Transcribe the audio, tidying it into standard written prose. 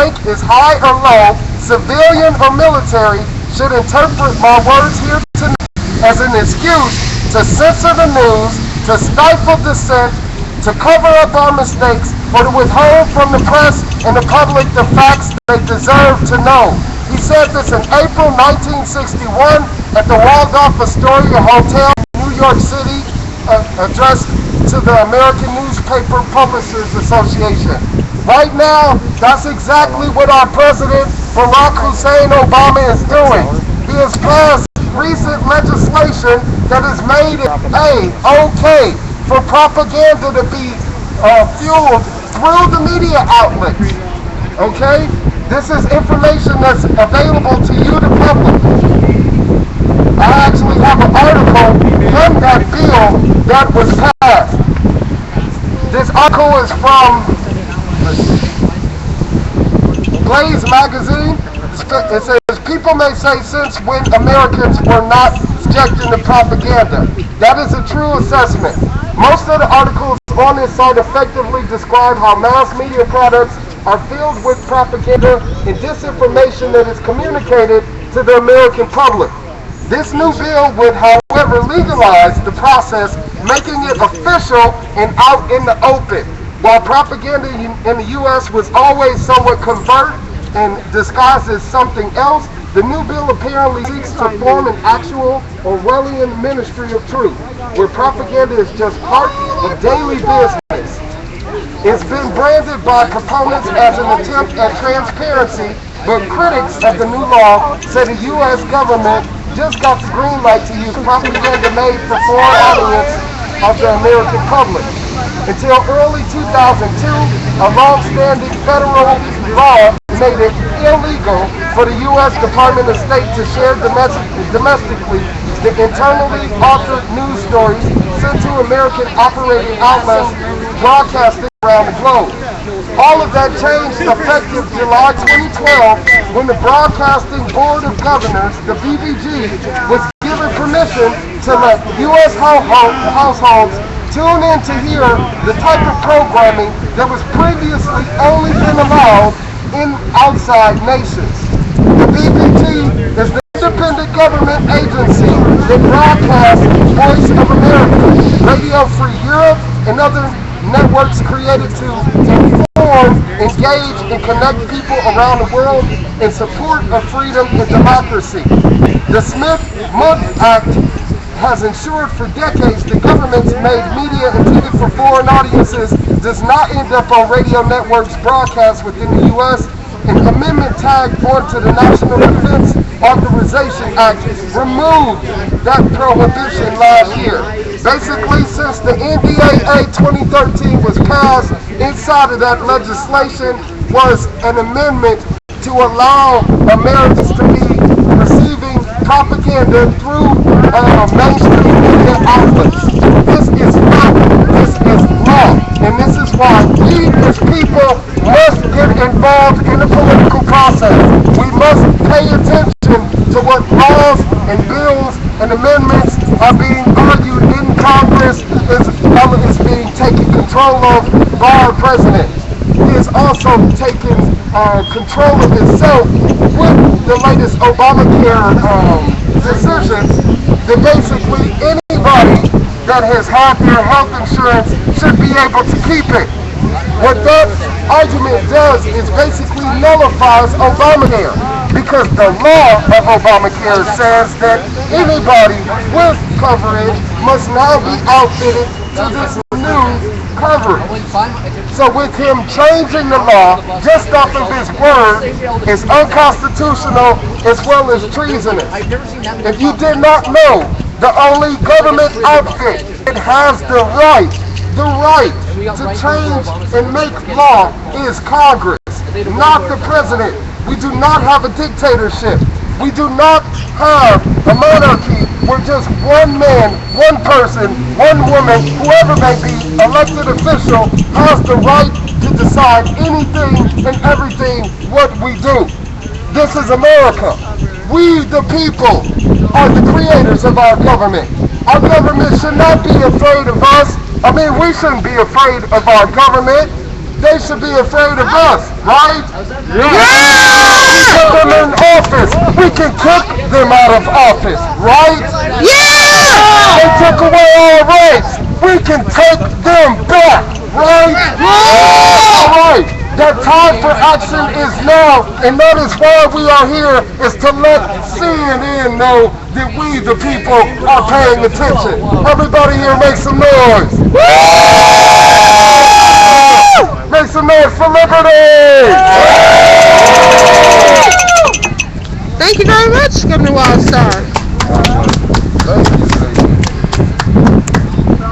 rank is high or low, civilian or military, should interpret my words here tonight as an excuse to censor the news, to stifle dissent, to cover up our mistakes, or to withhold from the press and the public the facts they deserve to know. He said this in April 1961 at the Waldorf Astoria Hotel in New York City, addressed to the American Newspaper Publishers Association. Right now, that's exactly what our President Barack Hussein Obama is doing. He has passed recent legislation that has made it okay for propaganda to be fueled through the media outlets. Okay? This is information that's available to you, the public. I actually have an article from that bill that was passed. This article is from Blaze magazine. It says, people may say since when Americans were not subjected to propaganda. That is a true assessment. Most of the articles on this site effectively describe how mass media products are filled with propaganda and disinformation that is communicated to the American public. This new bill would, however, legalize the process, making it official and out in the open. While propaganda in the U.S. was always somewhat covert and disguised as something else, the new bill apparently seeks to form an actual Orwellian ministry of truth, where propaganda is just part of daily business. It's been branded by proponents as an attempt at transparency, but critics of the new law say the U.S. government just got the green light to use propaganda made for foreign audience of the American public. Until early 2002, a long-standing federal law made it illegal for the U.S. Department of State to share domestically the internally authored news stories sent to American operating outlets broadcasting around the globe. All of that changed effective July 2012 when the Broadcasting Board of Governors, the BBG, was given permission to let U.S. households tune in to hear the type of programming that was previously only been allowed in outside nations. The BBG is the independent government agency that broadcasts Voice of America, Radio Free Europe, and other networks created to inform, engage, and connect people around the world in support of freedom and democracy. The Smith-Mundt Act has ensured for decades that governments made media intended for foreign audiences does not end up on radio networks broadcast within the U.S. An amendment tagged onto the National Defense Authorization Act removed that prohibition last year. Basically, since the NDAA 2013 was passed, inside of that legislation was an amendment to allow Americans to be receiving propaganda through mainstream media outlets. This is not, this is law. And this is why we as people must get involved in the political process. We must pay attention to what laws and bills and amendments are being argued in Congress is being taken control of by our president. He is also taking control of himself with the latest Obamacare decision that basically anybody that has had their health insurance should be able to keep it. What that argument does is basically nullifies Obamacare, because the law of Obamacare says that anybody with coverage must now be outfitted to this new coverage. So with him changing the law just off of his word is unconstitutional as well as treasonous. If you did not know, the only government outfit that has the right to change and make law is Congress, not the president. We do not have a dictatorship. We do not have a monarchy where just one man, one person, one woman, whoever may be, elected official, has the right to decide anything and everything what we do. This is America. We, the people, are the creators of our government. Our government should not be afraid of us. I mean, we shouldn't be afraid of our government. they should be afraid of us, right? Yeah! We put them in office. We can kick them out of office, right? Yeah! They took away our rights. We can take them back, right? Yeah! All right. The time for action is now, and that is why we are here, is to let CNN know that we, the people, are paying attention. Everybody here make some noise. Woo! Make some noise for liberty! Thank you very much, Governor Wildstar.